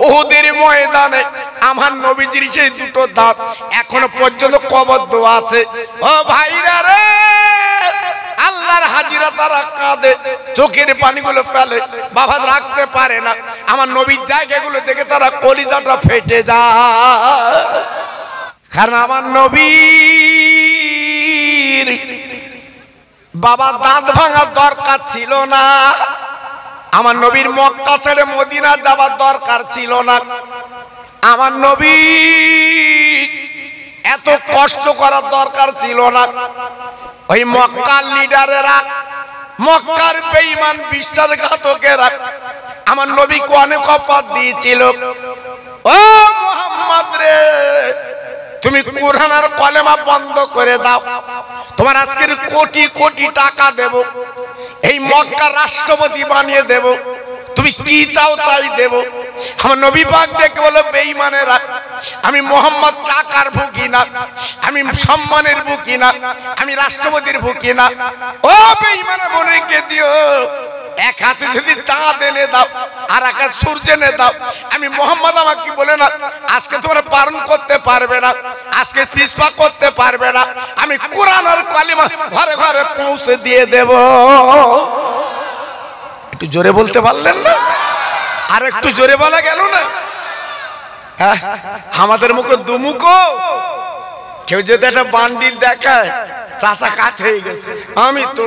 উহুদের ময়দানে আমার নবীজির সেই দুটো দাঁত এখনো পর্যন্ত কবদ্ধ আছে। ও ভাইরা রে, আল্লাহর হাজিরা তারা কাঁদে, চোখের পানিগুলো ফেলে, বাবা রাখতে পারে না। আমার নবীর জায়গাগুলো দেখে তারা কলিজাটা ফেটে যায়, কারণ আমার নবীর বাবা দাঁত ভাঙার দরকার ছিল না, আমার নবীর মক্কা ছেড়ে মদিনা যাবার দরকার ছিল না, আমার নবী এত কষ্ট করার দরকার ছিল না। ওই মক্কার লিডারেরা, মক্কার বেঈমান বিশ্বাসঘাতকেরা আমার নবীকে অনেক অফার দিয়েছিল। ও মুহাম্মদ রে, তুমি কুরআন আর কলেমা বন্ধ করে দাও, তোমার আজকের কোটি কোটি টাকা দেব, এই মক্কার রাষ্ট্রপতি বানিয়ে দেব, তুমি কি চাও তাই দেব। আমার নবী পাক দেখে বলে, বেঈমানেরা, আমি মুহাম্মদ টাকার ভুকি না, আমি সম্মানের ভুকি না, আমি রাষ্ট্রপতির ভুকি না। ও বেঈমানের বোনকে দিও, এক হাতে যদি চাঁদ এনে দাও আর এক হাতে সূর্য এনে দাও, আমি মুহাম্মদ আমাকে বলে না আজকে তোমরা পালন করতে পারবে না, আজকে পিছপা করতে পারবে না, আমি কুরআন আর কালিমা ঘরে ঘরে পৌঁছে দিয়ে দেব। একটু জোরে বলতে পারলেন না? আর একটু জোরে বলা গেল না? আমাদের মুখে দুমুখো, কেউ যদি একটা বান্ডিল দেখায়, চাচা কাঠ হয়ে গেছে, আমি তো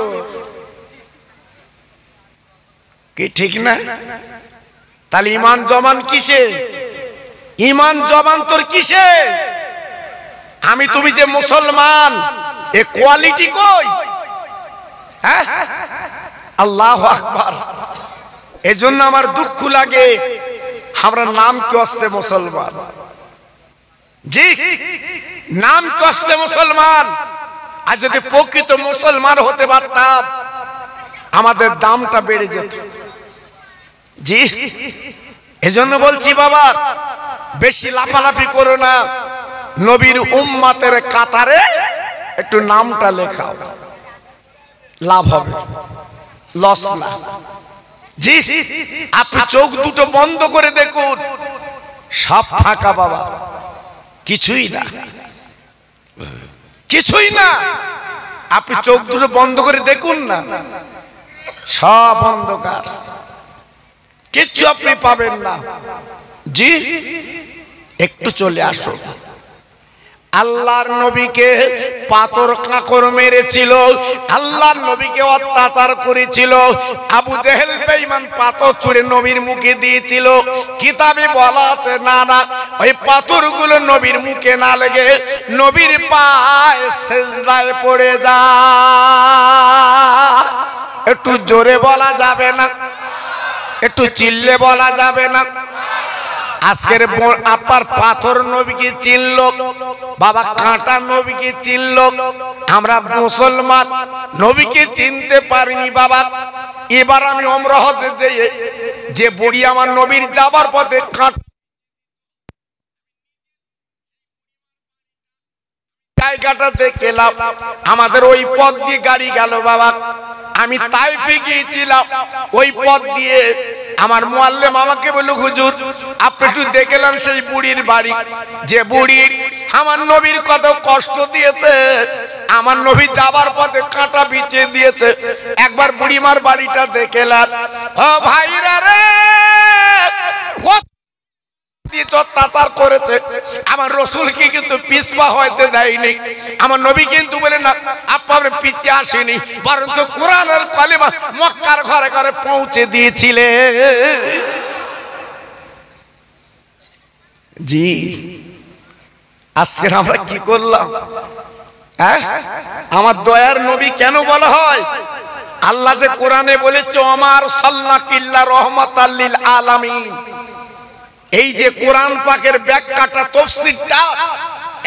কি ঠিক না? তাহলে ইমান জমান কিসে? ইমান জমান তোর কিসে? আমি তুমি যে মুসলমান, এ কোয়ালিটি কই? হ্যাঁ, আল্লাহু আকবার। এজন্য আমার দুঃখ লাগে, আমরা নাম কি আসতে মুসলমান, জি নাম কি আসতে মুসলমান। আর যদি প্রকৃত মুসলমান হতে পারতাম, আমাদের দামটা বেড়ে যেত। জি, এজন্য বলছি বাবা, বেশি লাফালাফি করো না, নবীর উম্মতের কাতারে একটু নামটা লেখাও, লাভ হবে, লস না। জি, আপনি চোখ দুটো বন্ধ করে দেখুন, সব ফাঁকা বাবা, কিছুই না, কিছুই না। আপনি চোখ দুটো বন্ধ করে দেখুন না, সব অন্ধকার, কিচ্ছু আপনি পাবেন না। জি, একটু চলে আসুন। আল্লাহর নবীকে পাথর কাঁকর মেরেছিল, আল্লাহর নবীকে অত্যাচার করেছিল, আবু জেহেল বেঈমান পাথর ছুঁড়ে নবীর মুখে দিয়েছিল। কিতাবে বলা আছে না না, ওই পাথরগুলো নবীর মুখে না লেগে নবীর পায়ে সিজদায় পড়ে যায়। একটু জোরে বলা যাবে না? একটু চিল্লে বলা যাবে না? আজকের আপনার পাথর নবীকে চিনল, বাবা কাঁটা নবীকে চিনল, আমরা মুসলমান নবীকে চিনতে পারিনি বাবা। এবার আমি ওমরা হজে যেয়ে যে বুড়ি আমার নবীর যাবার পথে জায়গাটা দেখলাম, আমাদের ওই পথ দিয়ে গাড়ি গেল বাবা। আমি তাইফে গিয়েছিলাম, ওই পথ দিয়ে আমার মুআল্লিম আমাকে বলল, হুজুর আপনি একটু দেখলেন সেই বুড়ির বাড়ি, যে বুড়ি আমার নবীর কত কষ্ট দিয়েছে, আমার নবী যাবার পথে কাঁটা বিছিয়ে দিয়েছে, একবার বুড়িমার বাড়িটা দেখলেন। ও ভাইরা রে, অত্যাচার করেছে, আমার রসুলকে কিন্তু পিছপা হইতে দেয়নি, আমার নবী কিন্তু বলে না আপনার পিছিয়ে আসেনি, বরঞ্চ কোরআনের কালিমা মক্কার ঘরে ঘরে পৌঁছে দিয়েছিলে। জি, আজকে আমরা কি করলাম? হ্যাঁ, আমার দয়ার নবী কেন বলা হয়? আল্লাহ যে কোরআনে বলেছে, ওমার সাল্লাল্লাহু ইল্লা রাহমাতাল লিল আলামিন। এই যে কোরআন পাকের ব্যাখ্যাটা, তাফসীরটা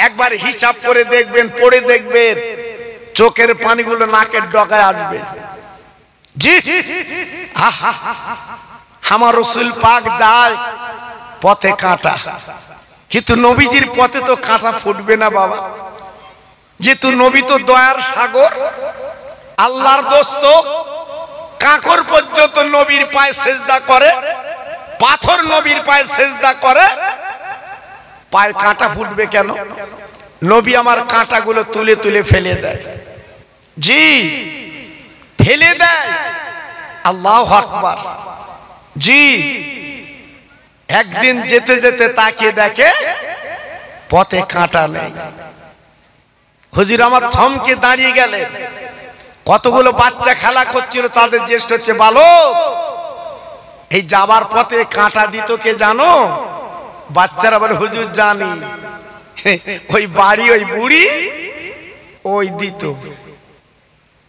একবার হিসাব করে দেখবেন, পড়ে দেখবেন, চোখের পানিগুলো নাকের ডগায় আসবে। জি, আমার রাসূল পাক যায় পথে কাঁটা, কিন্তু নবীজির পথে তো কাঁটা ফুটবে না বাবা, যেহেতু নবী তো দয়ার সাগর, আল্লাহর দোস্ত, কাঁকর পর্যন্ত নবীর পায়ে সিজদা করে, পাথর নবীর পায়ে সেজদা করে, পায়ে কাঁটা ফুটবে কেন? নবী আমার কাঁটাগুলো তুলে তুলে ফেলে দেয়। জি, ফেলে দেয়। আল্লাহু আকবার। জি, একদিন যেতে যেতে তাকিয়ে দেখে পথে কাঁটা নেই। হুজুর আমার থমকে দাঁড়িয়ে গেলেন। কতগুলো বাচ্চা খেলা করছিল, তাদের জ্যেষ্ঠ হচ্ছে বালক, এই যাবার পথে কাঁটা দিত কে জানো? বাচ্চারা বলে হুজুর জানি, ওই বাড়ি ওই বুড়ি ওই দিত।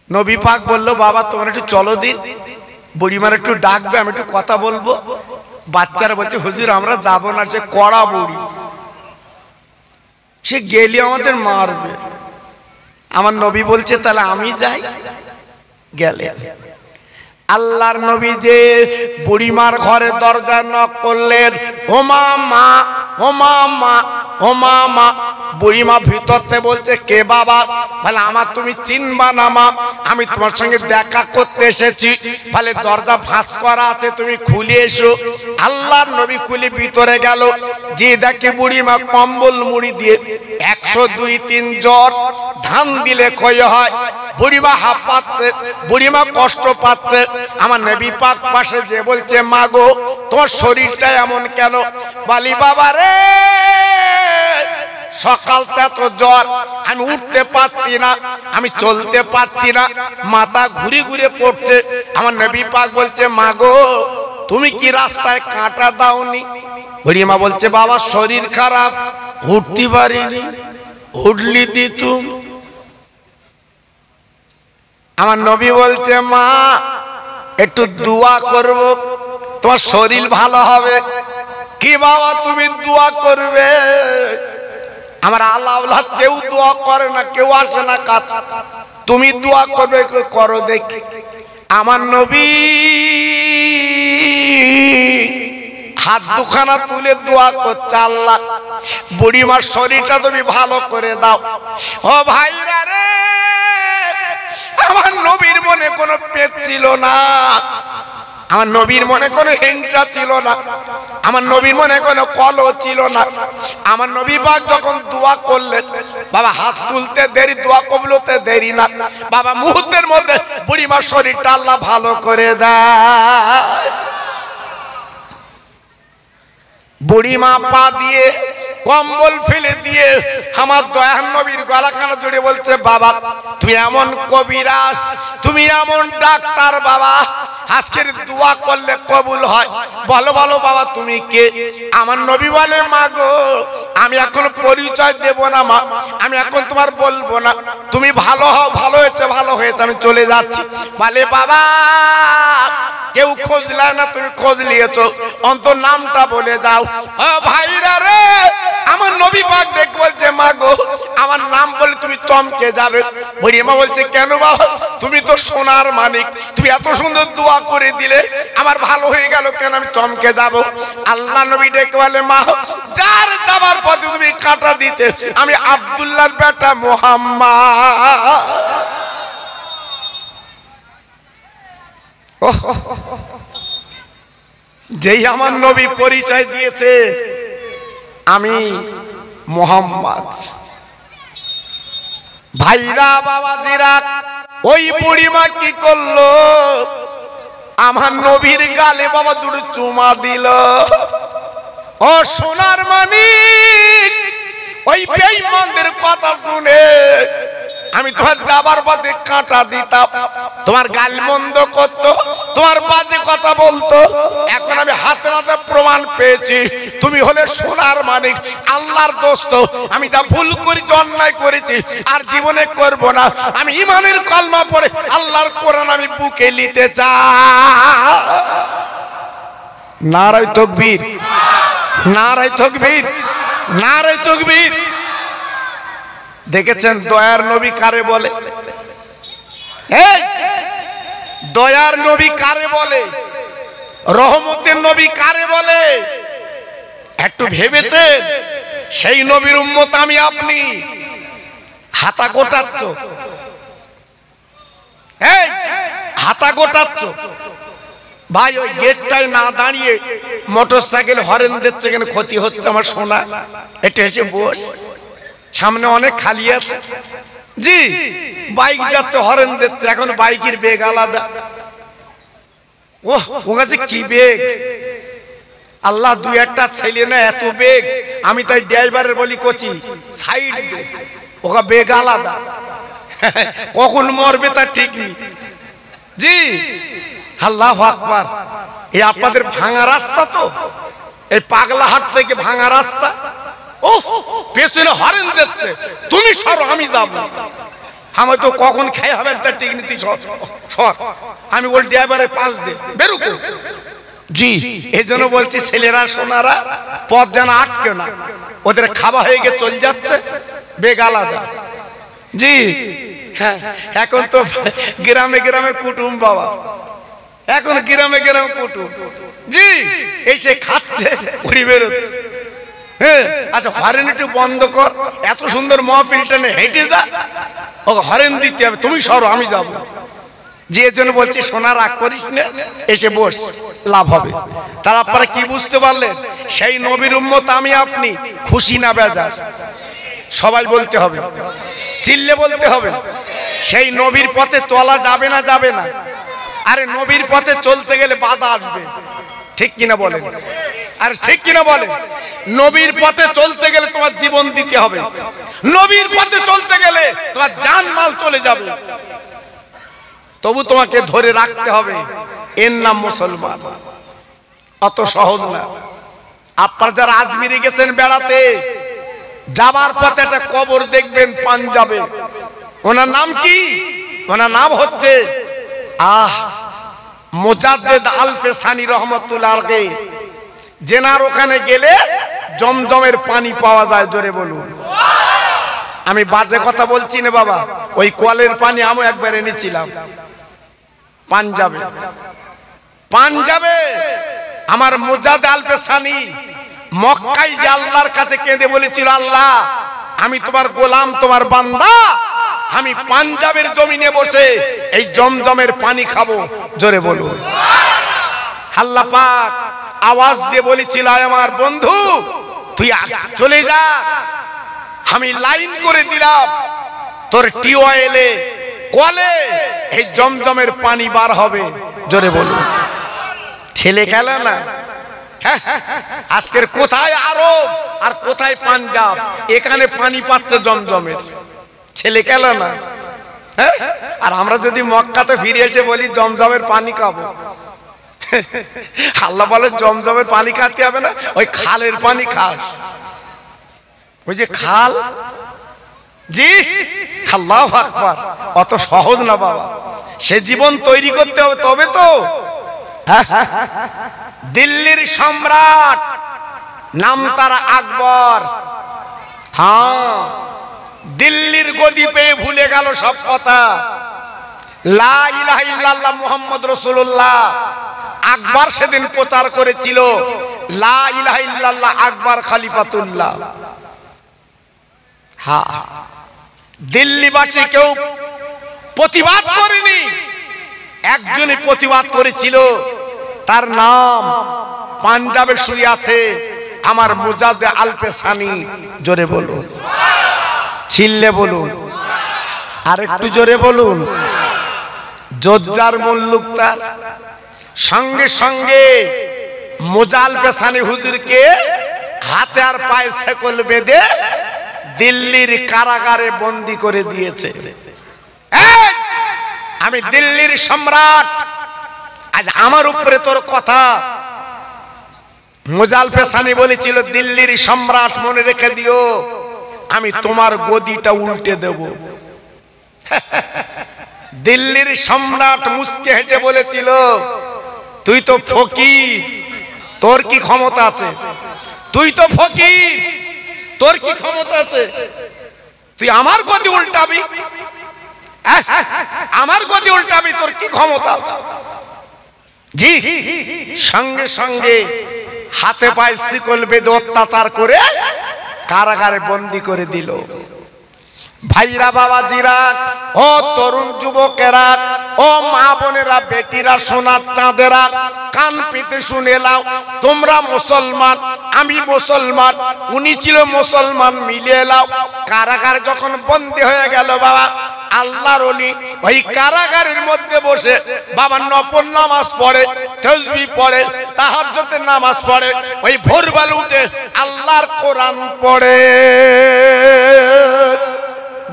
নবী পাক বললো বাবা তোমরা একটু চলো দিন, বুড়িমার একটু ডাকবে, আমি একটু কথা বলবো। বাচ্চারা বলছে হুজুর আমরা যাবো না, সে কড়া বুড়ি, সে গেলে আমাদের মারবে। আমার নবী বলছে তাহলে আমি যাই। গেলে আল্লাহর নবী যে বুড়িমার ঘরে দরজা নক করলেন, ওমা মা, ওমা মা, ওমা মা। বুড়িমা ভিতরতে বলছে কে বাবা? বলে আমার তুমি চিনবা না মা, আমি তোমার সঙ্গে দেখা করতে এসেছি। বলে দরজা ফাঁস করা আছে, তুমি খুলে এসো। আল্লাহর নবী খুলে ভিতরে গেল, যে দেখে বুড়িমা কম্বল মুড়ি দিয়ে 102-3 জ্বর, ধান দিলে ক্ষয় হয়। বুড়িমা হাঁপাচ্ছে, বুড়িমা কষ্ট পাচ্ছে। আমার নবী পাক পাশে যে বলছে মা গো তোমার শরীরটা এমন কেন? বলি বাবা রে সকালটা তো জ্বর, আমি উঠতে পারছি না, আমি চলতে পারছি না, মাথা ঘুরে ঘুরে পড়ছে। আমার নবী পাক বলছে মা গো তুমি কি রাস্তায় কাঁটা দাওনি? বুড়িমা বলছে বাবা শরীর খারাপ, উঠতে পারিনি, উঠলি দিতুম। আমার নবী বলছে মা একটু দোয়া করব, তোমার শরীর ভালো হবে। কি বাবা তুমি দোয়া করবে? আমার আল্লাহ কেউ দোয়া করে না, কেউ আসে না কাছে, তুমি দোয়া করবে, করো দেখি। আমার নবী হাত দুখানা তুলে দোয়া করছে, আল্লাহ বুড়িমার শরীরটা তুমি ভালো করে দাও। ও ভাইরা রে, আমার নবীর মনে কোনো পেট ছিল না, আমার নবীর মনে কোনো হিংসা ছিল না, আমার নবীর মনে কোনো কলহ ছিল না। আমার নবী পাক যখন দোয়া করলেন, বাবা হাত তুলতে দেরি, দোয়া কবুল হতে দেরি না, বাবা মুহূর্তের মধ্যে বুড়িমার শরীরটা আল্লাহ ভালো করে দেয়। বুড়িমা পা দিয়ে কম্বল ফেলে দিয়ে আমার দয়ার নবীর গলাখানা জুড়ে বলছে বাবা তুই এমন কবিরাজ, তুমি এমন ডাক্তার বাবা, আজকের দোয়া করলে কবুল হয়। বলো বলো বাবা তুমি কে? আমার নবী বলে মা গো আমি এখন পরিচয় দেব না মা, আমি এখন তোমার বলবো না, তুমি ভালো হও, ভালো হয়েছে, ভালো হয়েছে, আমি চলে যাচ্ছি। বলে বাবা কেউ খোঁজ নেয় না, তুমি খোঁজ নিয়েছো, অন্তর নামটা বলে যাও। ও ভাইরা রে, আমার নবী পাক দেখে বলছে মা গো আমার নাম বলে তুমি চমকে যাবে। বুড়িমা বলছে কেন বাবা? তুমি তো সোনার মানিক, তুমি এত সুন্দর দোয়া করে দিলে, আমার ভালো হয়ে গেল কেন আমি চমকে যাব? আল্লাহ নবী ডেকে বলে মা যার যাবার পথে তুমি কাঁটা দিতে, আমি আব্দুল্লাহর বেটা মুহাম্মদ। যেই আমার নবী পরিচয় দিয়েছে আমি মুহাম্মদ। ভাইরা বাবাজিরা, ওই বুড়িমা কি করলো? আমার নবীর গালে বাবা দুটো চুমা দিল। ও সোনার মানিক, ওই বেঈমানদের কথা শুনে আমি তোমার যাবার পথে কাঁটা দিতাম, তোমার গাল মন্দ করতো, তোমার বাজে কথা বলতো। এখন আমি হাতে হাতে প্রমাণ পেয়েছি তুমি হলে সোনার মানিক, আল্লাহর দোস্ত। আমি যা ভুল করেছি, অন্যায় করেছি, আর জীবনে করব না। আমি ঈমানের কলমা পড়ে আল্লাহর কোরআন আমি বুকে নিতে চাই। নারায়ে তাকবীর, নারায়ে তাকবীর, নারায়ে তাকবীর। দেখেছেন দয়ার নবী কারে বলে? এই দয়ার নবী কারে বলে? রহমতের নবী কারে বলে? একটু ভেবেছেন? সেই নবীর উম্মত আমি আপনি। হাতা গোটাচ্ছ, এই হাতা গোটাচ্ছ, ভাই ওই গেটটায় না দাঁড়িয়ে মোটরসাইকেল হরেন দিচ্ছে, কেন ক্ষতি হচ্ছে আমার সোনা, একটু এসে বস, সামনে অনেক খালি আছে। জি বাইক যাচ্ছে হরেন দিচ্ছে, এখন বাইকের বেগ আলাদা। ও কাছে কি বেগ, আল্লাহ দুই একটা ছেলে না এত বেগ, আমি তাই ড্রাইভারের বলি কোচি সাইড দে, ওকা বেগ আলাদা, কখন মরবে তার ঠিক নেই। জি আল্লাহু আকবার। এই আপনাদের ভাঙা রাস্তা তো, এই পাগলাহাট থেকে ভাঙা রাস্তা, ও পেছনে হরেন দিচ্ছে, তুমি সরো আমি যাব, আমি তো কখন খেয়ে হবেন তার ঠিক নেই, তুই সর। আমি বল ড্রাইভারের পাশ দে, বেরুকো। জি এই জন্য বলছি ছেলেরা সোনারা পথ যেন আটকে না, ওদের খাওয়া হয়ে গিয়ে চলে যাচ্ছে, বেগ আলাদা। জি হ্যাঁ, এখন তো গ্রামে গ্রামে কুটুম বাবা, এখন গ্রামে গ্রামে কুটুম। জি এসে খাচ্ছে, উড়ি বেরোচ্ছে। হ্যাঁ আচ্ছা হরেন একটু বন্ধ কর, এত সুন্দর মহফিলটা নে, হেঁটে যা, ও হরেন দিতে হবে, তুমি সরো আমি যাব। যে জন্য বলছি সোনা রাগ করিস না, এসে বস, লাভ হবে। তার আপনারা কি বুঝতে পারলেন? সেই নবীর উম্মত আমি আপনি, খুশি না বেজার সবাই বলতে হবে, চিল্লে বলতে হবে। সেই নবীর পথে চলা যাবে না, যাবে না। আরে নবীর পথে চলতে গেলে বাধা আসবে, ঠিক কিনা বলেন? আর ঠিক কিনা বলেন? নবীর পথে চলতে গেলে তোমার জীবন দিতে হবে, নবীর পথে চলতে গেলে তোমার জানমাল চলে যাবে, তবু তোমাকে ধরে রাখতে হবে, এর নাম মুসলমান। অত সহজ না। আপনারা যারা আজমিরে গেছেন বেড়াতে, যাবার পথে একটা কবর দেখবেন পাঞ্জাবে, ওনার নাম কি? ওনার নাম হচ্ছে মুজাদ্দেদ আলফে সানি রহমতুল্লাহ আলাইহি। জেনার ওখানে গেলে জমজমের পানি পাওয়া যায়, জোরে বলুন। আমি বাজে কথা বলছি না বাবা, ওই কলের পানি আমি একবার এনেছিলাম পাঞ্জাবে। পাঞ্জাবে আমার মুজাদ্দেদ আলফে সানি মক্কায় যে আল্লাহর কাছে কেঁদে বলেছিল, আল্লাহ আমি তোমার গোলাম, তোমার বান্দা, আমি পাঞ্জাবের জমিনে বসে এই জমজমের পানি খাবো, জোরে বলুন। আল্লাহ পাক আওয়াজ দিয়ে বলেছিল, আমার বন্ধু তুই চলে যা, আমি লাইন করে দিলাম, তোর টিউবওয়েলে কলে এই জমজমের পানি বার হবে, জোরে বলুন। ছেলে খেলা না। আজকের কোথায় আরব আর কোথায় পাঞ্জাব, এখানে পানি পাচ্ছে জমজমের, ছেলে খেলা না। আর আমরা যদি মক্কাতে ফিরে এসে বলি জমজমের পানি খাবো, আল্লাহ বলে জমজমের পানি খাতে হবে না, ওই খালের পানি খাস, ওই যে খাল। জি আল্লাহু আকবার। অত সহজ না বাবা, সে জীবন তৈরি করতে হবে, তবে তো। দিল্লির সম্রাট নাম তার আকবর। হ্যাঁ দিল্লির গদি পেয়ে ভুলে গেল সব কথা, লা ইলাহা ইল্লাল্লাহ মুহাম্মদ রাসূলুল্লাহ। আকবর সেদিন প্রচার করেছিল লা ইলাহা ইল্লাল্লাহ, আকবর খলিফাতুল্লাহ। হ্যাঁ দিল্লিবাসী কেউ প্রতিবাদ করেনি, একজনই প্রতিবাদ করেছিল, তার নাম পাঞ্জাবে শুয়ে আছে আমার মুজাদ্দেদ আলফে সানি, জোরে বলুন, চিল্লে বলুন, আর একটু জোরে বলুন। যোদ্ধার মুল্লুক তার। সঙ্গে সঙ্গে মুজাদ্দেদ আলফে সানি হুজুরকে হাতে আর পায়ে শেকল বেঁধে দিল্লির কারাগারে বন্দী করে দিয়েছে। আমি দিল্লির সম্রাট, আজ আমার উপরে তোর কথা। মুজাদ্দেদ আলফে সানি বলেছিল, দিল্লির সম্রাট মনে রেখে দিও, আমি তোমার গদিটা উল্টে দেব। দিল্লির সম্রাট মুস্কে হেসে বলেছিল, তুই তো ফকির, তোর কি ক্ষমতা আছে? তুই তো ফকির, তোর কি ক্ষমতা আছে? তুই আমার গদি উল্টাবি? আমার গদি উল্টাবি, তোর কি ক্ষমতা আছে? জি সঙ্গে সঙ্গে হাতে পায়ে শিকল বেঁধে অত্যাচার করে কারাগারে বন্দী করে দিল। ভাইরা বাবাজিরা, ও তরুণ যুবকেরা, ও মা বোনেরা, বেটিরা, সোনার চাঁদেরা, কান পেতে শুনে নাও। তোমরা মুসলমান, আমি মুসলমান, উনি ছিল মুসলমান, মিলিয়ে নাও। কারাগার যখন বন্দী হয়ে গেল বাবা, আল্লাহর ওলি ওই কারাগারের মধ্যে বসে বাবা নফল নামাজ পড়ে, তাসবিহ পড়ে, তাহাজ্জুদের নামাজ পড়ে, ওই ভোরবেলা উঠে আল্লাহর কোরআন পড়ে।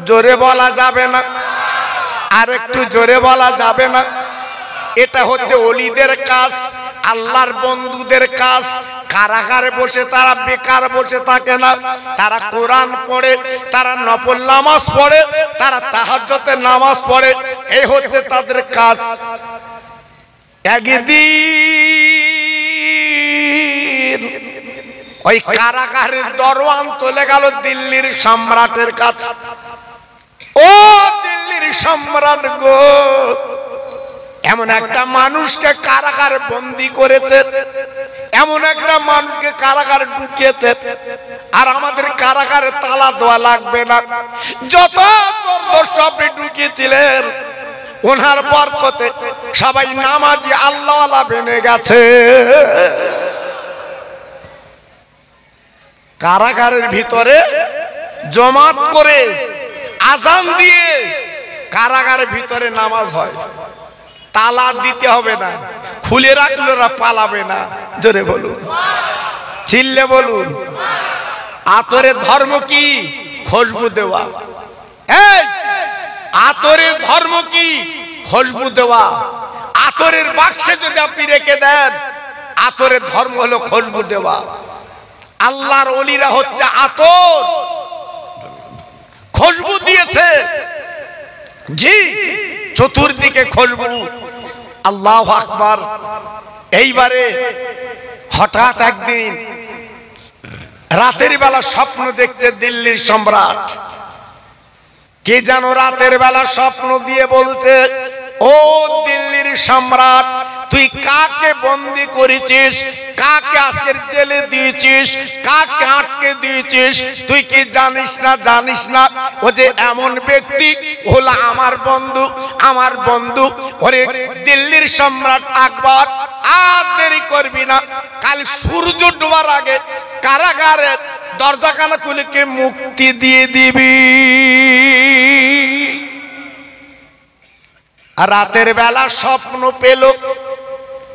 জোরে বলা যাবে না? আর একটু জোরে বলা যাবে না? এটা হচ্ছে ওলিদের কাজ, আল্লাহর বন্ধুদের কাজ। কারাগারে বসে তারা বেকার বসে থাকে না, তারা কোরআন পড়ে, তারা নফল নামাজ পড়ে, তারা তাহাজ্জুদের নামাজ পড়ে। এই হচ্ছে তাদের কাজ। একদিন ওই কারাগারের দরওয়ান চলে গেল দিল্লির সম্রাটের কাছে। ও দিল্লির সম্রাট গো, এমন একটা মানুষকে কারাগারে বন্দী করেছে, এমন একটা মানুষকে কারাগারে ঢুকিয়েছে, আর আমাদের কারাগারে তালা দেওয়া লাগবে না। যত চোর দস্যু আপনি ঢুকিয়েছিলেন, ওনার বরকতে সবাই নামাজি আল্লাহওয়ালা বেনে গেছে। কারাগারের ভিতরে জমাত করে আজান দিয়ে কারাগারের ভিতরে নামাজ হয়। তালা দিতে হবে না, খুলে রাখলে ওরা পালাবে না। জোরে বলুন, চিল্লে বলুন। আতরের ধর্ম কি? খুশবু দেওয়া। এই আতরের ধর্ম কি? খুশবু দেওয়া। আতরের বাক্সে যদি আপনি রেখে দেন, আতরের ধর্ম হলো খুশবু দেওয়া। আল্লাহর ওলিরা হচ্ছে আতর, খুশবু দিয়েছে। জি, চতুর্দিকে খুশবু। আল্লাহু আকবার। এইবারে হঠাৎ একদিন রাতের বেলা স্বপ্ন দেখছে দিল্লির সম্রাট। কে যেন রাতের বেলা স্বপ্ন দিয়ে বলছে, ও দিল্লির সম্রাট, তুই কাকে বন্দী করেছিস, কাকে আজকের জেলে দিয়েছিস, কাকে আটকে দিয়েছিস, তুই কি জানিস না? জানিস না? ও যে এমন ব্যক্তি হলো আমার বন্ধু, আমার বন্ধু। ওরে দিল্লির সম্রাট আকবর, আর দেরি করবি না, কাল সূর্য ডোবার আগে কারাগারের দরজাখানা খুলে কে মুক্তি দিয়ে দিবি। আর রাতের বেলা স্বপ্ন পেল,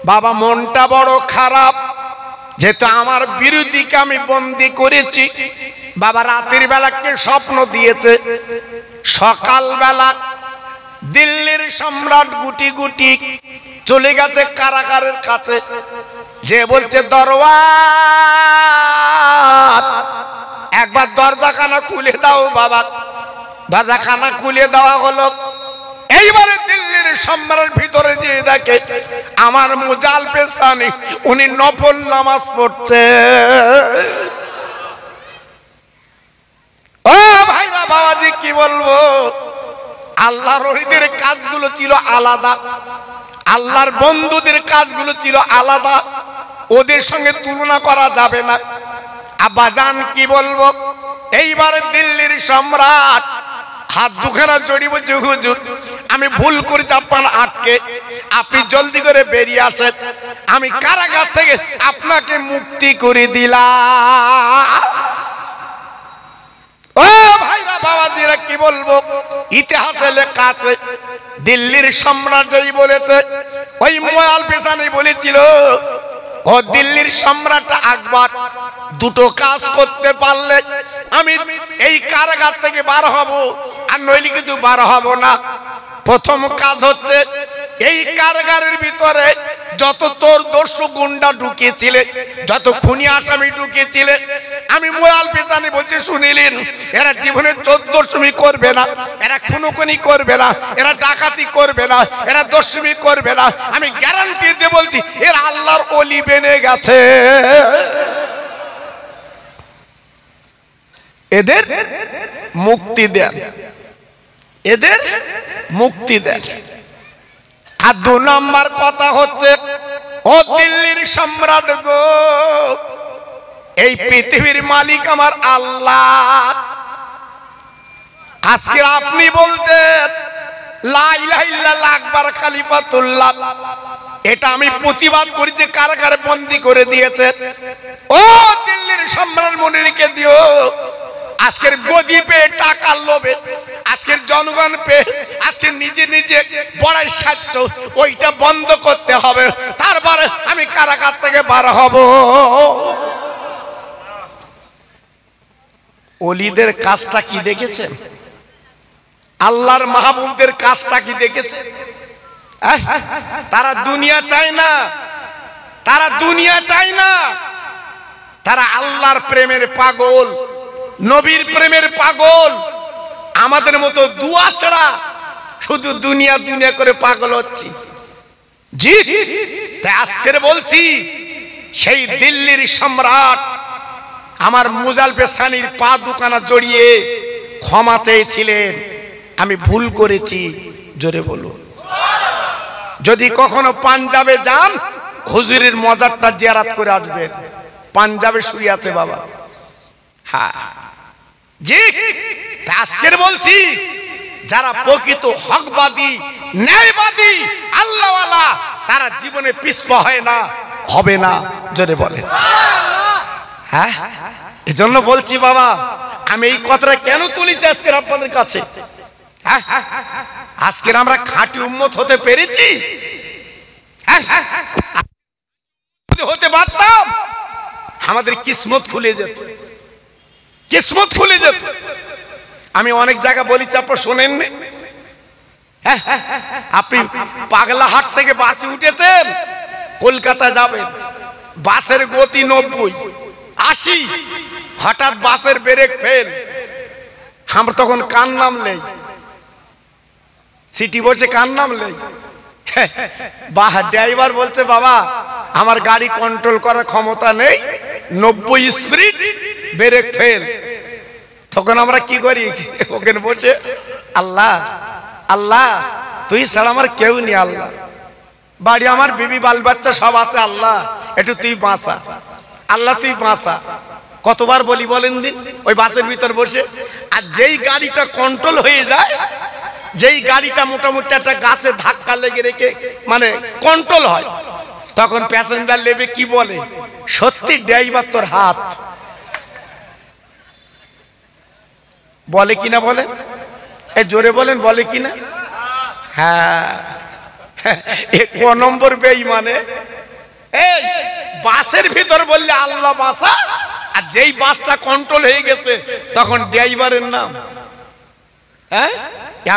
বাবা মনটা বড় খারাপ, যেহেতু আমার বিরোধীকে আমি বন্দী করেছি। বাবা রাতের বেলা কে স্বপ্ন দিয়েছে? সকাল বেলা দিল্লির সম্রাট গুটি গুটি চলে গেছে কারাগারের কাছে, যে বলছে, দরওয়ান, একবার দরজাখানা খুলে দাও বাবা। দরজাখানা খুলে দেওয়া হলো। এইবারে দিল্লির সম্রাট ভিতরে যে দেখে আমার মুজাল পেশানি, উনি নফল নামাজ পড়ছে। ও ভাইরা বাবাজি, কি বলবো, আল্লাহর ওলিদের কাজগুলো ছিল আলাদা, আল্লাহর বন্ধুদের কাজগুলো ছিল আলাদা, ওদের সঙ্গে তুলনা করা যাবে না। আব্বাজান কি বলবো, এইবারে দিল্লির সম্রাট হাত দুখানা জড়িয়ে বলছে, হুজুর আমি ভুল করেছি, আপনার আটকে, আপনি জলদি করে বেরিয়ে আসেন, আমি কারাগার থেকে আপনাকে মুক্তি করে দিলাম। ও ভাইরা বাবাজিরা, কি বলবো, ইতিহাসে লেখা আছে দিল্লির সম্রাট যেই বলেছে, ওই মুয়াল পেশানি বলেছিল, ও দিল্লির সম্রাট আকবর, দুটো কাজ করতে পারলে আমি এই কারাগার থেকে বার হব, আর নইলে কিন্তু বার হব না। প্রথম কাজ হচ্ছে, এই কারাগারের ভিতরে যত চোর দস্যু গুন্ডা ঢুকিয়েছিলে, যত খুনি আসামি ঢুকিয়েছিলে, আমি মুয়াল পেশানি বলছি শুনিলেন, এরা জীবনে চোর দস্যুমি করবে না, এরা খুনোখুনি করবে না, এরা ডাকাতি করবে না, এরা দস্যুমি করবে না। আমি গ্যারান্টি দিয়ে বলছি, এরা আল্লাহর ওলি বেনে গেছে। এদের মুক্তি দেন, এদের মুক্তি দেন। আর দু নম্বর কথা হচ্ছে, ও দিল্লির সম্রাট গো, এই পৃথিবীর মালিক আমার আল্লাহ, আজকে আপনি বলছেন লা ইলাহা ইল্লাল্লাহ আকবার খলিফাতুল্লাহ, এটা আমি প্রতিবাদ করেছি, কারাগারে বন্দী করে দিয়েছে। ও দিল্লির সম্রাট মনিরকে দিও, আজকের গদি পেয়ে টাকার লোভে, আজকের জনগণ পেয়ে আজকে নিজে নিজে বড়াই সাচ্ছ, ওইটা বন্ধ করতে হবে, তারপরে আমি কারাগার থেকে বার হব। ওলিদের কাজটা কি দেখেছেন? আল্লাহর মাহবুবদের কাজটা কি দেখেছেন? তারা দুনিয়া চায় না, তারা দুনিয়া চায় না, তারা আল্লাহর প্রেমের পাগল, নবীর প্রেমের পাগল। আমাদের মতো দুয়া ছাড়া শুধু দুনিয়া দুনিয়া করে পাগল হচ্ছি। জি, তাই আজকের বলছি, সেই দিল্লির সম্রাট আমার মুজালফে সানির পা দুখানা জড়িয়ে ক্ষমা চেয়েছিলেন, আমি ভুল করেছি, জোরে বলুন। যদি কখনো পাঞ্জাবে যান, হুজুরের মজারটা জিয়ারত করে আসবেন। পাঞ্জাবে শুয়ে আছে বাবা। হ্যাঁ জি, আজকের বলছি, যারা প্রকৃত হকবাদী, ন্যায়বাদী, আল্লাহওয়ালা, তারা জীবনে পিছপা হয় না, হবে না, জোরে বলেন। হ্যাঁ, এজন্য বলছি বাবা, আমি এই কথাটা কেন তুলিছি আজকের আপনাদের কাছে। আজকের আমরা খাঁটি উম্মত হতে পেরেছি। হতে পারতাম, আমাদের কিসমত খুলে যেত, কিসমত খুলে যেত। আমি অনেক জায়গা বলেছি, আপনারা শোনেননি। আপনি পাগলাহাট থেকে বাসে উঠেছেন, কলকাতা যাবেন, বাসের গতি 90-80, হঠাৎ বাসের ব্রেক ফেল, আমরা তখন কান নামলেই সিটি বসে কান নামলেই ড্রাইভার বলছে, বাবা আমার গাড়ি কন্ট্রোল করার ক্ষমতা নেই, 90 স্পিড, ব্রেক ফেল। তখন আমরা কি করি, ওখানে বসে আল্লাহ আল্লাহ তুই ছাড়া আমার কেউ নেই, আল্লাহ বাড়ি আমার বিবি বাল বাচ্চা সব আছে, আল্লাহ একটু তুই বাঁচা, আল্লাহ তুই বাঁচা। কতবার বলি বলেন দিন ওই বাসের ভিতর বসে। আর যেই গাড়িটা কন্ট্রোল হয়ে যায়, যেই গাড়িটা মোটামুটি একটা গাছে ধাক্কা লেগে রেখে মানে কন্ট্রোল হয়, তখন প্যাসেঞ্জার লেবে কি বলে, সত্যি ড্রাইভার তোর হাত, বলে কিনা বলেন, এই জোরে বলেন, বলে কিনা? হ্যাঁ, ক নম্বর বেঈমানে, এই বাসের ভিতর বললে আল্লাহ বাসা, আর যেই বাসটা কন্ট্রোল হয়ে গেছে তখন ড্রাইভারের নাম। হ্যাঁ,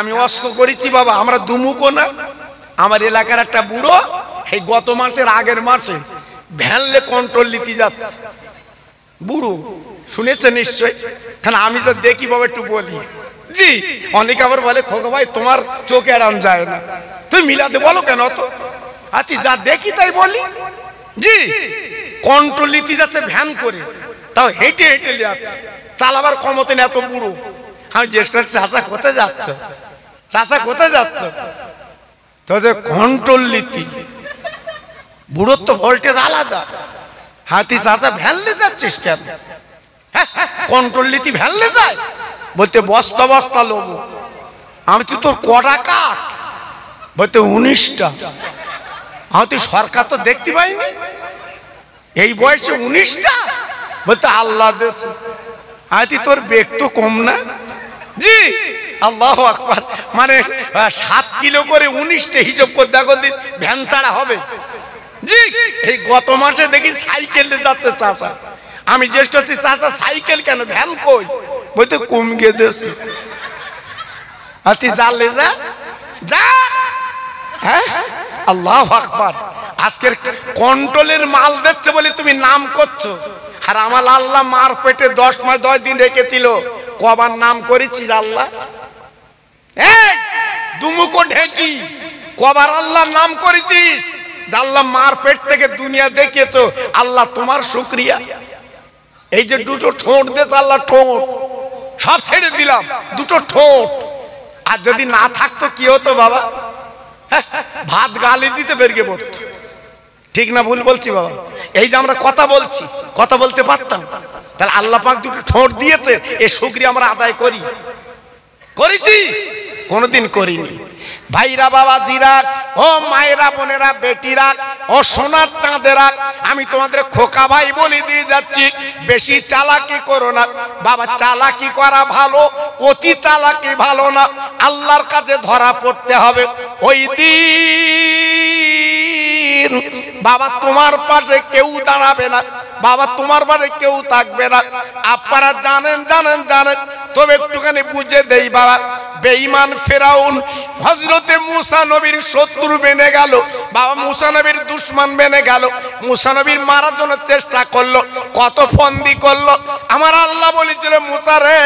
আমি অস্ত্র করেছি বাবা, আমরা দুমুখো না। আমার এলাকার একটা বুড়ো এই গত মাসের আগের মাসে ভ্যানলে কন্ট্রোল নিতে যাচ্ছে, বুড়ো, শুনেছে নিশ্চয়। কারণ আমি যা দেখি বাবা একটু বলি। জি, অনেকে আবার বলে, খোকা ভাই তোমার চোখে আরাম যায় না, তুই মিলাতে বলো কেন তো? আচ্ছা, যা দেখি তাই বলি। জি, কন্ট্রোল নিতে যাচ্ছে ভ্যান করে, তাও হেঁটে হেঁটে যাচ্ছে, চালাবার ক্ষমতা নেই, এত বুড়ো। আমি জিজ্ঞেস করছি, চাচা কোথায় যাচ্ছ, চাচা কোথায় যাচ্ছ? তোদের কন্ট্রোল নীতি, বুড়োর তো ভোল্টেজ আলাদা। হাতি চাচা ভ্যানলে যাচ্ছিস কেন? কন্ট্রোল নীতি ভ্যানলে যায়? বলতে বস্তা বস্তা লোক। আমি তুই তোর কটা কাঠ? বলতে 19টা। আমি তুই সরকার তো দেখতে পাইনি, এই বয়সে 19টা? বলতে আল্লাহ দেশ। তুই তোর বেগ তো কম না? জি, আল্লাহু আকবার। মানে 7 কিলো করে 19টা হিসাব করে দেখো দিন, ভ্যান ছাড়া হবে? জি, এই গত মাসে দেখি সাইকেলে যাচ্ছে চাচা। আমি জিজ্ঞেস করছি, চাচা সাইকেল কেন, ভ্যান কই? বলতে কম গিয়ে দেশে। তুই জানলে যা যা। হ্যাঁ, আল্লাহু আকবার। আজকের কন্ট্রোলের মাল দিচ্ছে বলে তুমি নাম করছো, আর আমার আল্লাহ মার পেটে 10 মাস 10 দিন রেখেছিল, কবার নাম করেছিস আল্লাহ? এই দুমুখো ঢেকি, কবার আল্লাহর নাম করেছিস? আল্লাহ মার পেট থেকে দুনিয়া দেখেছো, আল্লাহ তোমার শুকরিয়া। এই যে দুটো ঠোঁট দিয়েছে আল্লাহ, ঠোঁট সব ছেড়ে দিলাম, দুটো ঠোঁট। আর যদি না থাকতো কি হতো বাবা? ভাত গালি দিতে বেরিয়ে পড়তো। ঠিক না ভুল বলছি বাবা? এই যে আমরা কথা বলছি, কথা বলতে পারতাম, তাহলে আল্লাহ পাক দুটো ঠোঁট দিয়েছে, এই শুকরিয়া আমরা আদায় করি। করেছি? কোনোদিন করিনি। ভাইরা বাবাজিরা, ও মায়েরা বোনেরা বেটিরা, ও সোনার চাঁদেরা, আমি তোমাদের খোকা ভাই বলে দিয়ে যাচ্ছি, বেশি চালাকি করো না বাবা। চালাকি করা ভালো, অতি চালাকি ভালো না। আল্লাহর কাছে ধরা পড়তে হবে। ওই দিন বাবা তোমার পাশে কেউ দাঁড়াবে না, বাবা তোমার পাশে কেউ থাকবে না। আপনারা জানেন জানেন জানেন, তবে একটুখানি বুঝে দেই বাবা। বেঈমান ফেরাউন হযরতে মুসা নবীর শত্রু বেনে গেল বাবা, মুসা নবীর দুশমন বেনে গেল। মুসা নবীর মারার জন্য চেষ্টা করলো, কত ফন্দি করলো। আমার আল্লাহ বলেছিল, মুসা রে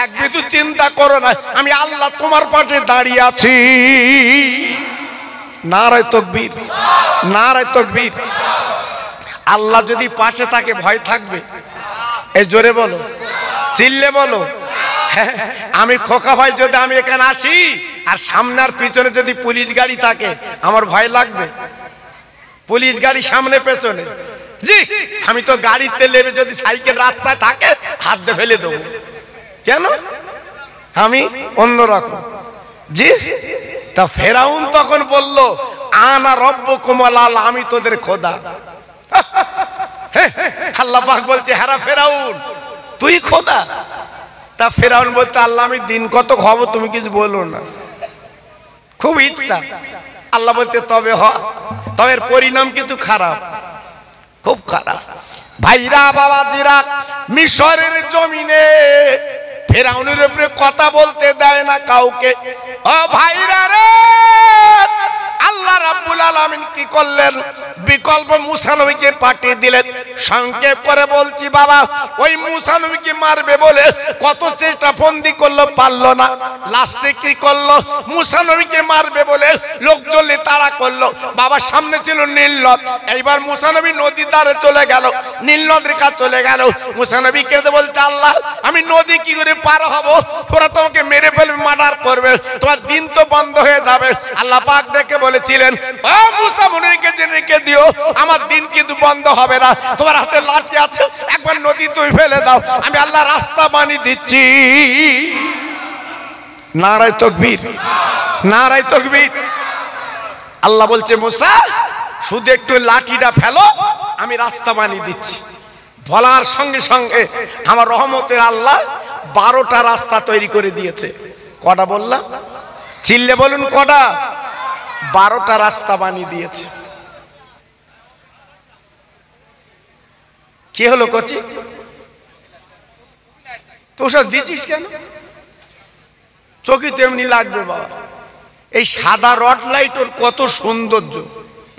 এক বিন্দু চিন্তা করো না, আমি আল্লাহ তোমার পাশে দাঁড়িয়ে আছি। নারায়ে তাকবীর, নারায়ে তাকবীর। আল্লাহ যদি পাশে থাকে ভয় থাকবে? এই জোরে বলো, চিল্লে বলো। আমি খোকা ভাই যদি আমি এখানে আসি আর সামনে আর পিছনে যদি পুলিশ গাড়ি থাকে, আমার ভয় লাগবে? পুলিশ গাড়ি সামনে পেছনে, জি আমি তো গাড়িতে নেমে যদি সাইকেল রাস্তায় থাকে হাত দিয়ে ফেলে দেবো। কেন? আমি অন্যরকম। জি তা ফেরাউন তখন বলল, আনা রব্বুকুমুল আ'লা, আমি তোদের খোদা। আল্লাহ পাক বলছে, হ্যাঁ ফেরাউন তুই খোদা? তা ফেরাউন বলতে, আল্লাহ আমি দিন কত খাবো তুমি কিছু বলো না, খুব ইচ্ছা। আল্লাহ বলতে, তবে হ, তবে এর পরিণাম কিন্তু খারাপ, খুব খারাপ। ভাইরা বাবাজিরা, মিশরের জমিনে ফেরাউনের উপরে কথা বলতে দেয় না কাউকে। ও ভাইরা রে, আল্লাহ রাব্বুল আলামিন কি করলেন? বিকল্প মুসা নবীকে পাঠিয়ে দিলেন। সংক্ষেপ করে বলছি বাবা, ওই মুসা নবীকে মারবে বলে কত চেষ্টা ফন্দি করলো, পারলো না। লাস্টে কি করলো? মুসা নবীকে মারবে বলে লোকজন তাড়া করলো বাবা। সামনে ছিল নীল নদ, এইবার মুসা নবী নদীর ধারে চলে গেল, নীল নদের কাছে চলে গেল। মুসা নবী কেঁদে বলছে, আল্লাহ আমি নদী কি করে পার হব? ওরা তোমাকে মেরে ফেলবে, মার্ডার করবে, তোমার দিন তো বন্ধ হয়ে যাবে। আল্লাহ পাক ডেকে বলেছিলেন, ও মুসা মনিরকে যে রেখে দিও, আমার দিন কিন্তু বন্ধ হবে না। তোমার হাতে লাঠি আছে, একবার নদী তুই ফেলে দাও, আমি আল্লাহ রাস্তা বানিয়ে দিচ্ছি। নারায়ে তাকবীর, নারায়ে তাকবীর। আল্লাহ বলছে, মুসা শুধু একটু লাঠিটা ফেলো, আমি রাস্তা বানিয়ে দিচ্ছি। বলার সঙ্গে সঙ্গে আমার রহমতের আল্লাহ 12টা রাস্তা তৈরি করে দিয়েছে। কটা বললাম? চিল্লে বলুন কটা? 12টা রাস্তা বানিয়ে দিয়েছে। কি হলো কচি? তো সব দিছিস কেন? চোখে তেমনি লাগবে বাবা। এই সাদা রড লাইট ওর কত সৌন্দর্য,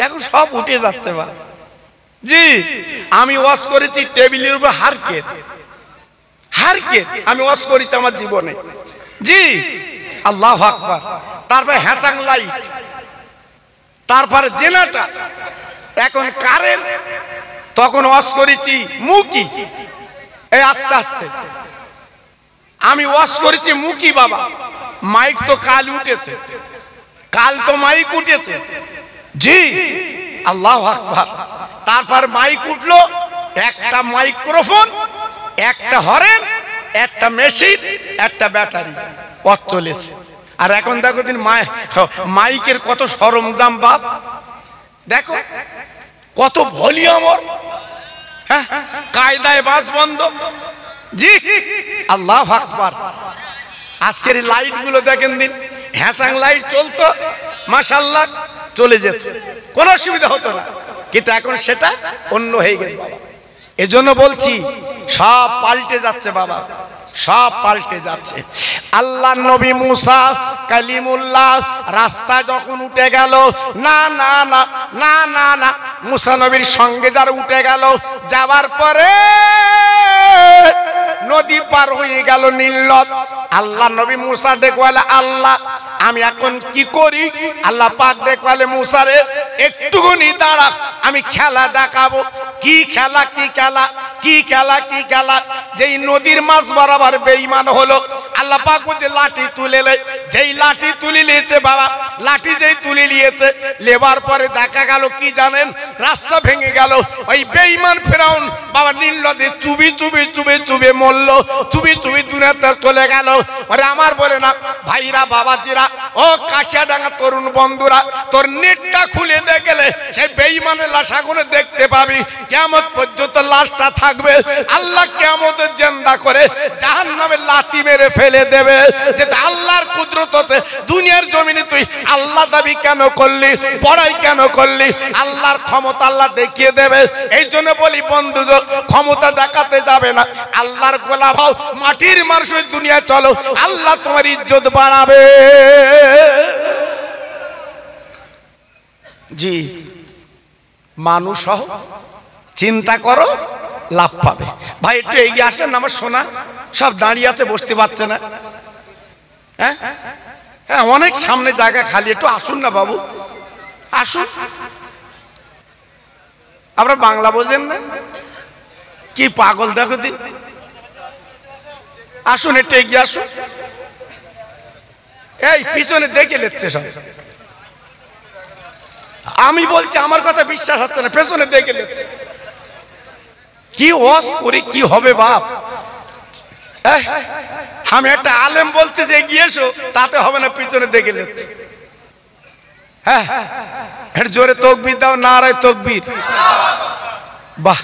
এখন সব উঠে যাচ্ছে বাবা। জি আমি ওয়াশ করেছি টেবিলের উপর হারকেট, হারকেট আমি ওয়াশ করেছি আমার জীবনে। জি আল্লাহু আকবার। তারপরে হ্যাসাং লাইট, তারপরে জেনারেটর, এখন কারেন্ট। তখন ওয়াশ করেছি মুকি, এই আস্তে আস্তে আমি ওয়াশ করেছি মুকি বাবা। মাইক তো কাল উঠেছে, কাল তো মাইক উঠেছে। জি আল্লাহু আকবার। তারপর মাইক উঠলো, একটা মাইক্রোফোন, একটা হরেন, একটা মেশিন, একটা ব্যাটারি, পথ চলেছে। আর এখন দেখো দিন মাইকের কত সরঞ্জাম বাপ, দেখো কত ভলিউম, হ্যাঁ কায়দায় বাস বন্ধ। জি আল্লাহু আকবার। আজকের এই লাইট গুলো দেখেন দিন, হ্যাসাং লাইট চলতো মাশাআল্লাহ, চলে যেত, কোনো অসুবিধা হতো না, কিন্তু এখন সেটা অন্য হয়ে গেছে বাবা। এজন্য বলছি সব পাল্টে যাচ্ছে বাবা, সব পাল্টে যাচ্ছে। আল্লাহ নবী মুসা কালিমুল্লাহ রাস্তা যখন উঠে গেল, না না না না না না, মুসা নবীর সঙ্গে যারা উঠে গেল, যাওয়ার পরে নদী পার হয়ে গেল নীল নদ। আল্লাহ নবী মুসা দেখওয়ালে, আল্লাহ আমি এখন কি করি? আল্লাহ পাক দেখওয়ালে, মুসা রে একটুখানি দাঁড়া, আমি খেলা দেখাবো। কি খেলা? কি খেলা? কি খেলা কি খেলা, যেই নদীর মাছ বরাবর বেঈমান হলো আল্লাহ পাক যে লাঠি তুলে যেই লাঠি তুলে নিয়েছে বাবা, লাঠি যেই তুলে নিয়েছে লেবার পরে দেখা গেল কি জানেন, রাস্তা ভেঙে গেল। ওই বেঈমান ফেরাউন বাবা নীল নদী চুবি চুবি চুবি চুবি মরল, চুবি চুবি দুনিয়াতে চলে গেল। আরে আমার বলে না ভাইরা বাবাজিরা ও কাশিয়াডাঙ্গা তরুণ বন্ধুরা, তোর নেটটা খুলে দেখলে সেই বেঈমানের লাশগুলো দেখতে পাবি। কিয়ামত পর্যন্ত লাশটা থাকবে, আল্লাহ কিয়ামতের জিন্দা করে জাহান্নামে লাথি মেরে ফেলে দেবে। যে আল্লাহর কুদরত আছে, দুনিয়ার জমিনে তুই আল্লাহ দাবি কেন করলি, বড়াই কেন করলি, আল্লাহর ক্ষমতা আল্লাহ দেখিয়ে দেবে। এই জন্য বলি বন্ধু, ক্ষমতা দেখাতে যাবে না, আল্লাহর গোলাম হও, মাটির মানুষ দুনিয়া চলো, আল্লাহ তোমার ইজ্জত বাড়াবে। জি মানুষ হও, চিন্তা করো, লাভ পাবে। ভাই একটু এগিয়ে আসেন, আমার সোনা সব দাঁড়িয়ে আছে, বসতে পারছে না। হ্যাঁ হ্যাঁ, অনেক সামনে জায়গা খালি, একটু আসুন না বাবু, আসুন। আমরা বাংলা বোঝেন না কি পাগল দেখো দিন, আসুন একটু এগিয়ে আসুন। এই পিছনে দেখে নিচ্ছে সব, আমি বলছি আমার কথা বিশ্বাস হচ্ছে না, পেছনে দেখে নিচ্ছে। কি ওয়াজ করি কি হবে বাপ, আমি একটা আলেম বলতে যে এগিয়ে এসো, তাতে হবে না, পিছনে দেখে নিচ্ছে। হ্যাঁ এর জোরে তাকবীর দাও, নারায়ে তাকবীর। বাহ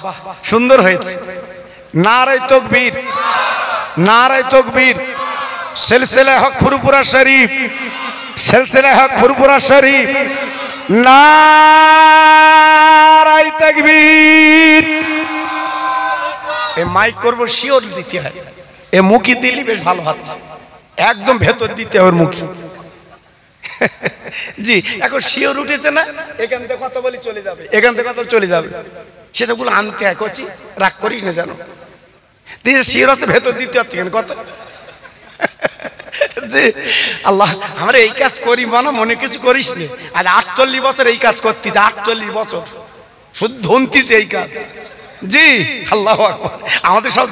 সুন্দর হয়েছে, নারায়ে তাকবীর, নারায়ে তাকবীর। সিলসিলা হক ফুরফুরা শরীফ, সিলসিলা হক ফুরফুরা শরীফ, নারায়ে তাকবীর। এ মাইক করবো শিওর দিতে হয়, এ মুখি দিলি বেশ ভালো হচ্ছে, একদম ভেতর দিতে হবে মুখি। জি এখন শিওর উঠেছে না, এখান থেকে কথা বলি চলে যাবে, এখান থেকে কথা চলে যাবে, সেটাগুলো আনতে হয়। কচি রাগ করিস না জানো, দিয়ে শিওর হচ্ছে ভেতর দিতে হচ্ছে কেন কথা। জি আল্লাহ আমরা এই কাজ করি মানে মনে কিছু করিস নি। আজ 48 বছর এই কাজ করতিস, 48 বছর শুদ্ধ ধনতিস এই কাজ। জি আল্লাহু আকবার, আমাদের সব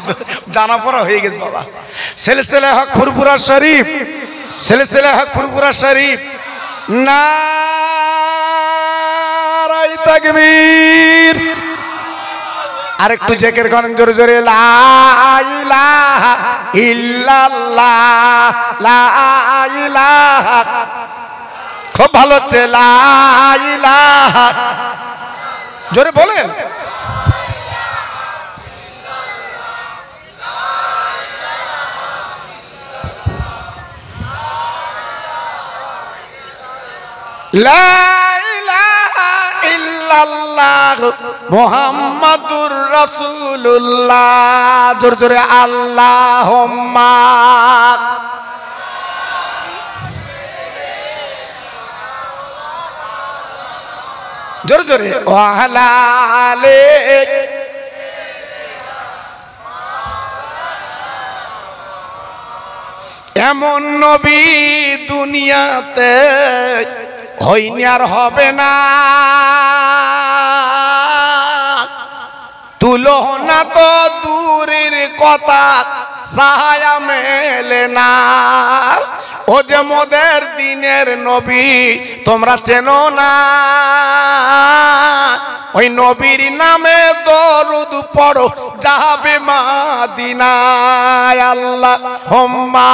জানা পড়া হয়ে গেছে বাবা। সিলসিলা হক ফুরফুরা শরীফ, সিলসিলা হক ফুরফুরা শরীফ, নারায়ে তাকবীর। আরেকটু জিকির করেন জোরে জোরে, লা ইলাহা ইল্লাল্লাহ, লা ইলাহা। খুব ভালো হচ্ছে, লা ইলাহা, জোরে বলেন। লা ইলাহা ইল্লাল্লাহ মুহাম্মাদুর রাসূলুল্লাহ। জোরে জোরে আল্লাহুম্মা, জোরে জোরে ওয়া আলা আলি। এমন নবী দুনিয়াতে হয়নি আর হবে না, তুলনা তো দূরের কথা, সাহায়া মেলে না। ও যে মোদের দিনের নবী তোমরা চেনো না, ওই নবীর নামে দরুদ পড়ো যাবে মদিনায়। আল্লাহুম্মা,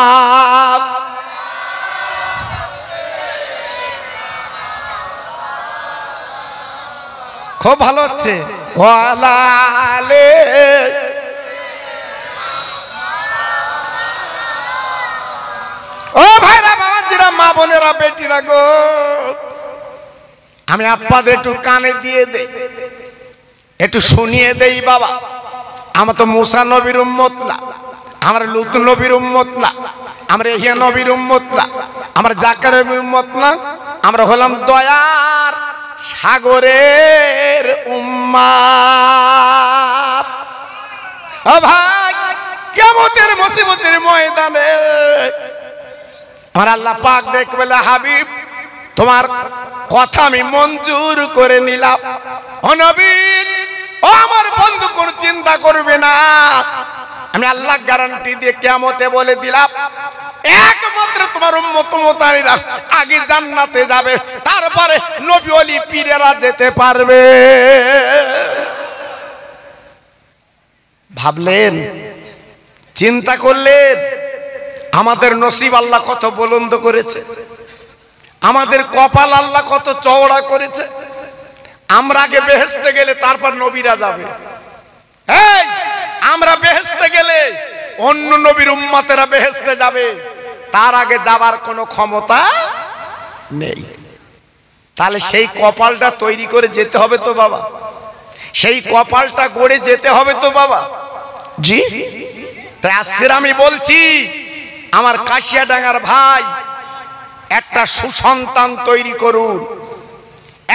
খুব ভালো হচ্ছে, ওয়ালা আলে। ও ভাইরা বাবাজিরা, মা বোনেরা, বেটিরা গো, আমি আপনাদের একটু কানে দিয়ে দেই, একটু শুনিয়ে দেই বাবা। আমরা তো মুসা নবীর উম্মত না, আমরা লূত নবীর উম্মত না, আমরা ইহ্যা নবীর উম্মত না, আমরা জাকারিয়ার উম্মত না, আমরা হলাম দয়ার সাগরের উম্মত। ও ভাই, কিয়ামতের মুসিবতের ময়দানে আমার আল্লাহ পাক দেখবে, হাবিব তোমার কথা আমি মঞ্জুর করে নিলাম। ও নবী, ও আমার বন্ধু, কোন চিন্তা করবে না, আমি আল্লাহ গ্যারান্টি দিয়ে কিয়ামতে বলে দিলাম, একমাত্র তোমার উম্মত মুতাহিরা আগে জান্নাতে যাবে, তারপরে নবী ওলি পীরেরা যেতে পারবে। ভাবলেন, চিন্তা করলেন, আমাদের নসিব আল্লাহ কত বুলন্দ করেছে, আমাদের কপাল আল্লাহ কত চওড়া করেছে। আমরা আগে বেহেশতে গেলে তারপর নবীরা যাবে। এই আমরা বেহেশতে গেলে অন্য নবীর উম্মতেরা বেহেশতে যাবে, তার আগে যাবার কোনো ক্ষমতা নেই। তাহলে সেই কপালটা তৈরি করে যেতে হবে তো বাবা, সেই কপালটা গড়ে যেতে হবে তো বাবা। জি, তাই আজকে আমি বলছি, আমার কাশিয়াডাঙ্গার ভাই, একটা সুসন্তান তৈরি করুন,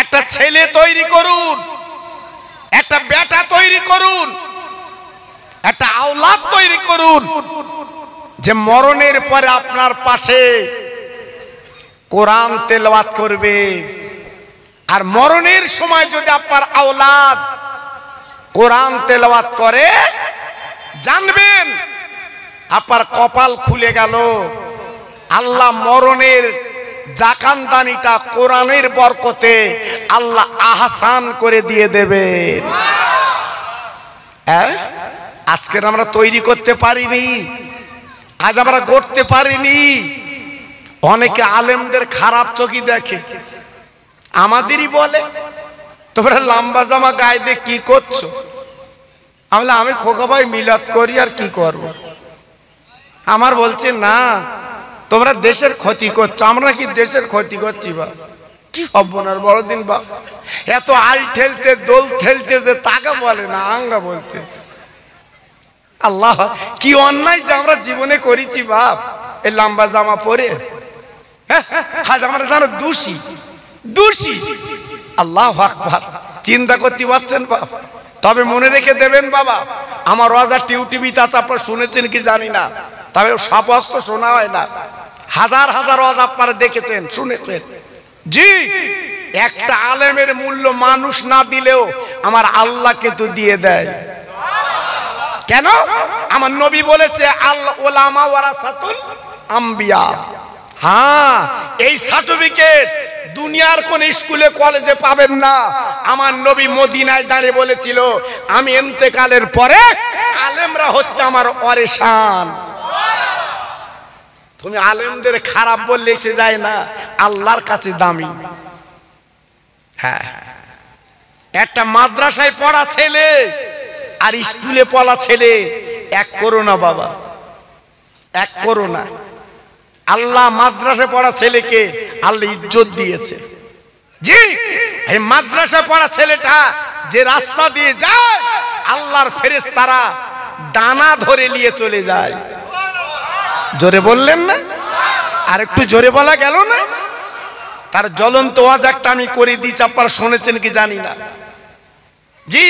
একটা ছেলে তৈরি করুন, একটা বেটা তৈরি করুন, একটা আওলাদ তৈরি করুন, যে মরণের পরে আপনার পাশে কোরআন তেলাওয়াত করবে। আর মরণের সময় যদি আপনার আওলাদ কোরআন তেলাওয়াত করে, জানবেন আপনার কপাল খুলে গেল। আল্লাহ মরণের জাকানদানিটা কোরআনের বরকতে আল্লাহ আহসান করে দিয়ে দেবেন। হ্যাঁ, আজকে আমরা তৈরি করতে পারিনি, আজ আমরা গড়তে পারিনি। অনেকে আলেমদের খারাপ চোখে দেখে, আমাদেরই বলে তোমরা লম্বা জামা গায়ে দিয়ে কি করছো। আমি খোকা ভাই মিলাদ করি, আর কি করব। আমার বলছে না, তোমরা দেশের ক্ষতি করছো। আমরা কি দেশের ক্ষতি করছি বা কি হবনার বড়দিন বা এত আল ঠেলতে দোল ঠেলতে, যে তাকে বলে না আঙ্গা বলতে। আল্লাহ, কি অন্যায় যে আমরা জীবনে করেছি বাপ, এই লম্বা জামা পরে। আজ আমরা জানো দোষী দোষী। আল্লাহ আকবার, চিন্তা করতে পারছেন বাপ। তবে মনে রেখে দেবেন বাবা, আমার ওয়াজা টিউটিভিতে আছে, আপনারা শুনেছেন কি জানি না, তবে সব ওয়াজ তো শোনা হয় না। হাজার হাজার ওয়াজ আপনারা দেখেছেন, শুনেছেন। জি, একটা আলেমের মূল্য মানুষ না দিলেও আমার আল্লাহ কিন্তু দিয়ে দেয়। কেন? আমার নবী বলেছে, আল উলামা ওয়ারাসাতুল আম্বিয়া। হ্যাঁ, এই সার্টিফিকেট দুনিয়ার কোন স্কুলে কলেজে পাবেন না। আমার নবী মদিনায় দাঁড়িয়ে বলেছিল, আমি ইন্তেকালের পরে আলেমরা হচ্ছে আমার ওয়ারিসান। তুমি আলেমদের খারাপ বললে এসে যায় না, আল্লাহর কাছে দামি। হ্যাঁ, একটা মাদ্রাসায় পড়া ছেলে আর স্কুলে পড়া ছেলে এক করো না বাবা, এক করো না। আল্লাহ মাদ্রাসায় পড়া ছেলেকে আল্লাহ ইজ্জত দিয়েছে। জি, এই মাদ্রাসায় পড়া ছেলেটা যে রাস্তা দিয়ে যায়, আল্লাহর ফেরেশতারা ডানা ধরে নিয়ে চলে যায়। জোরে বললেন না? আর একটু জোরে বলা গেল না? তার জ্বলন্ত ওয়াজ একটা আমি করে দিয়েছি, আপনারা শুনেছেন কি জানি না। জি,